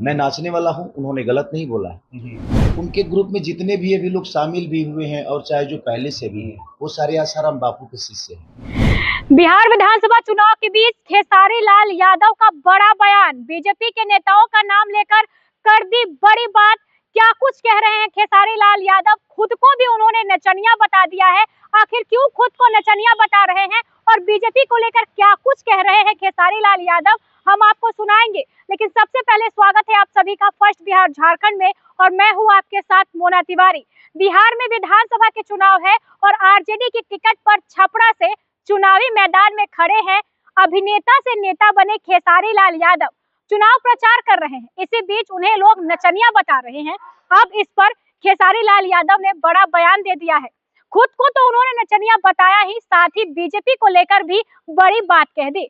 मैं नाचने वाला हूँ, उन्होंने गलत नहीं बोला है। उनके ग्रुप में जितने भी अभी लोग शामिल भी हुए हैं और चाहे जो पहले से भी हैं, वो सारे आसाराम बापू के शिष्य हैं। बिहार विधानसभा चुनाव के बीच खेसारी लाल यादव का बड़ा बयान, बीजेपी के नेताओं का नाम लेकर कर दी बड़ी बात। क्या कुछ कह रहे हैं खेसारी लाल यादव? खुद को भी उन्होंने नचनिया बता दिया है। आखिर क्यों खुद को नचनिया बता रहे हैं और बीजेपी को लेकर क्या कुछ कह रहे हैं खेसारी लाल यादव, हम आपको सुनाएंगे। लेकिन सबसे पहले स्वागत है आप सभी का फर्स्ट बिहार झारखंड में, और मैं हूं आपके साथ मोना तिवारी। बिहार में विधानसभा के चुनाव है और आरजेडी की टिकट पर छपरा से चुनावी मैदान में खड़े हैं अभिनेता से नेता बने खेसारी लाल यादव। चुनाव प्रचार कर रहे हैं, इसी बीच उन्हें लोग नचनिया बता रहे हैं। अब इस पर खेसारी लाल यादव ने बड़ा बयान दे दिया है। खुद को तो उन्होंने नचनिया बताया ही, साथ ही बीजेपी को लेकर भी बड़ी बात कह दी।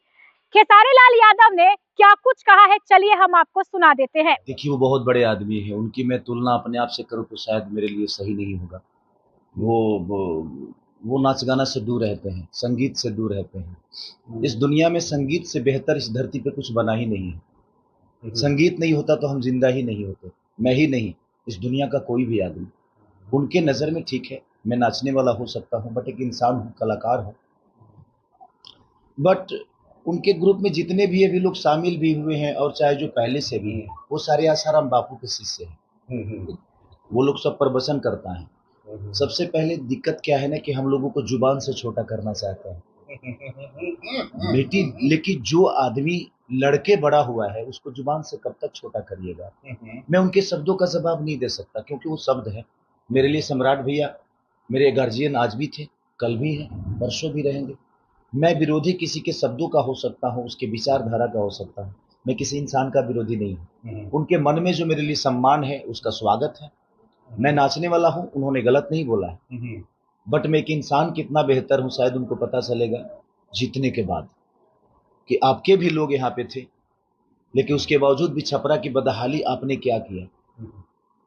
खेसारी लाल यादव ने क्या कुछ कहा है, चलिए हम आपको सुना देते हैं। देखिए, वो बहुत बड़े आदमी हैं, उनकी मैं तुलना अपने आप से करूँ तो शायद मेरे लिए सही नहीं होगा। वो नाच गाना से दूर रहते हैं, संगीत से दूर रहते हैं। इस दुनिया में संगीत से बेहतर इस धरती पे कुछ बना ही नहीं है। संगीत नहीं होता तो हम जिंदा ही नहीं होते, मैं ही नहीं, इस दुनिया का कोई भी आदमी। उनके नज़र में ठीक है, मैं नाचने वाला हो सकता हूँ, बट एक इंसान हूँ, कलाकार हूँ। बट उनके ग्रुप में जितने भी अभी लोग शामिल भी हुए हैं और चाहे जो पहले से भी हैं, वो सारे आसाराम बापू के शिष्य हैं। वो लोग सब प्रवचन करता है। सबसे पहले दिक्कत क्या है ना कि हम लोगों को जुबान से छोटा करना चाहते हैं बेटी, लेकिन जो आदमी लड़के बड़ा हुआ है उसको जुबान से कब तक छोटा करिएगा। मैं उनके शब्दों का जवाब नहीं दे सकता, क्योंकि वो शब्द है मेरे लिए। सम्राट भैया मेरे गार्जियन आज भी थे, कल भी हैं, परसों भी रहेंगे। मैं विरोधी किसी के शब्दों का हो सकता हूँ, उसके विचारधारा का हो सकता हूँ, मैं किसी इंसान का विरोधी नहीं हूँ। उनके मन में जो मेरे लिए सम्मान है उसका स्वागत है। मैं नाचने वाला हूँ, उन्होंने गलत नहीं बोला है, बट मैं एक इंसान कितना बेहतर हूँ शायद उनको पता चलेगा जीतने के बाद कि आपके भी लोग यहाँ पे थे, लेकिन उसके बावजूद भी छपरा की बदहाली आपने क्या किया।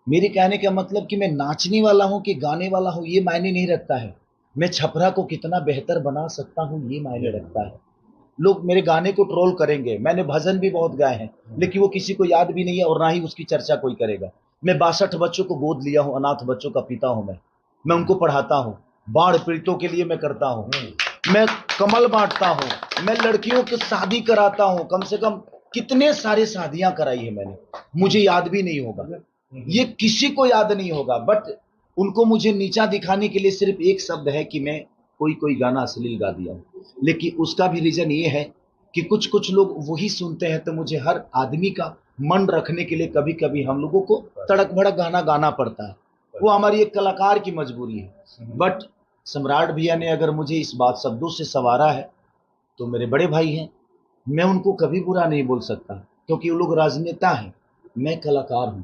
मेरे कहने का मतलब कि मैं नाचने वाला हूँ कि गाने वाला हूँ ये मायने नहीं रखता है, मैं छपरा को कितना बेहतर बना सकता हूँ ये मायने रखता है। लोग मेरे गाने को ट्रोल करेंगे, मैंने भजन भी बहुत गाए हैं, लेकिन वो किसी को याद भी नहीं है और ना ही उसकी चर्चा कोई करेगा। मैं 62 बच्चों को गोद लिया हूँ, अनाथ बच्चों का पिता हूँ। मैं उनको पढ़ाता हूँ, बाढ़ पीड़ितों के लिए मैं करता हूँ, मैं कमल बांटता हूँ, मैं लड़कियों की शादी कराता हूँ। कम से कम कितने सारे शादियां कराई है मैंने, मुझे याद भी नहीं होगा, ये किसी को याद नहीं होगा। बट उनको मुझे नीचा दिखाने के लिए सिर्फ एक शब्द है कि मैं कोई गाना अश्लील गा दिया हूँ। लेकिन उसका भी रीजन ये है कि कुछ लोग वही सुनते हैं, तो मुझे हर आदमी का मन रखने के लिए कभी कभी हम लोगों को तड़क भड़क गाना गाना पड़ता है। वो हमारी एक कलाकार की मजबूरी है। बट सम्राट भैया ने अगर मुझे इस बात शब्दों से संवारा है तो मेरे बड़े भाई हैं, मैं उनको कभी बुरा नहीं बोल सकता, क्योंकि वो लोग राजनेता हैं, मैं कलाकार हूँ।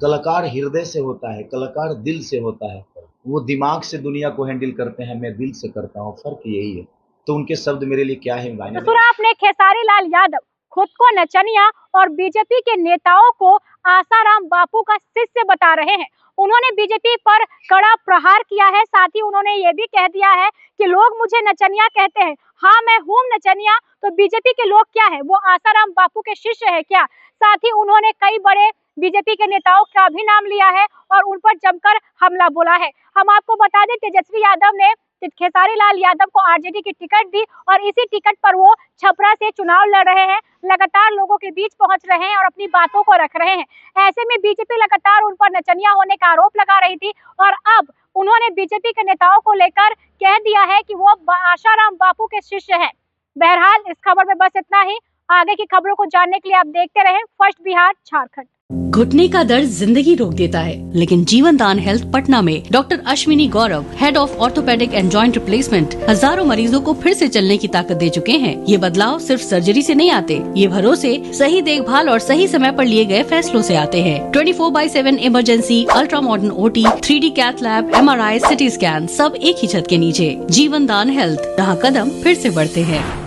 कलाकार हृदय से होता है, कलाकार दिल से होता है। वो दिमाग से दुनिया को हैंडल करते हैं, मैं दिल से करता हूँ, फर्क यही है। तो उनके शब्द मेरे लिए क्या है। तो सुना आपने खेसारी लाल यादव खुद को नचनिया और बीजेपी के नेताओं को आसाराम बापू का शिष्य बता रहे हैं। उन्होंने बीजेपी पर कड़ा प्रहार किया है, साथ ही उन्होंने ये भी कह दिया है कि लोग मुझे नचनिया कहते हैं। हाँ, मैं हूँ नचनिया, तो बीजेपी के लोग क्या है, वो आसाराम बापू के शिष्य है क्या? साथ ही उन्होंने कई बड़े बीजेपी के नेताओं का भी नाम लिया है और उन पर जमकर हमला बोला है। हम आपको बता दें, तेजस्वी यादव ने खेसारी लाल यादव को आरजेडी की टिकट दी और इसी टिकट पर वो छपरा से चुनाव लड़ रहे हैं, लगातार लोगों के बीच पहुंच रहे हैं और अपनी बातों को रख रहे हैं। ऐसे में बीजेपी लगातार उन पर नचनिया होने का आरोप लगा रही थी और अब उन्होंने बीजेपी के नेताओं को लेकर कह दिया है कि वो आसाराम बापू के शिष्य हैं। बहरहाल इस खबर में बस इतना ही। आगे की खबरों को जानने के लिए आप देखते रहें फर्स्ट बिहार झारखंड। घुटने का दर्द जिंदगी रोक देता है, लेकिन जीवन दान हेल्थ पटना में doctor Ashwini Gaurav, head of orthopaedic and joint replacement, हजारों मरीजों को फिर से चलने की ताकत दे चुके हैं। ये बदलाव सिर्फ सर्जरी से नहीं आते, ये भरोसे, सही देखभाल और सही समय पर लिए गए फैसलों से आते हैं। 24/7 emergency, ultra modern OT, 3D cath lab, MRI, CT scan, सब एक ही छत के नीचे। जीवन दान हेल्थ, जहाँ कदम फिर से बढ़ते हैं।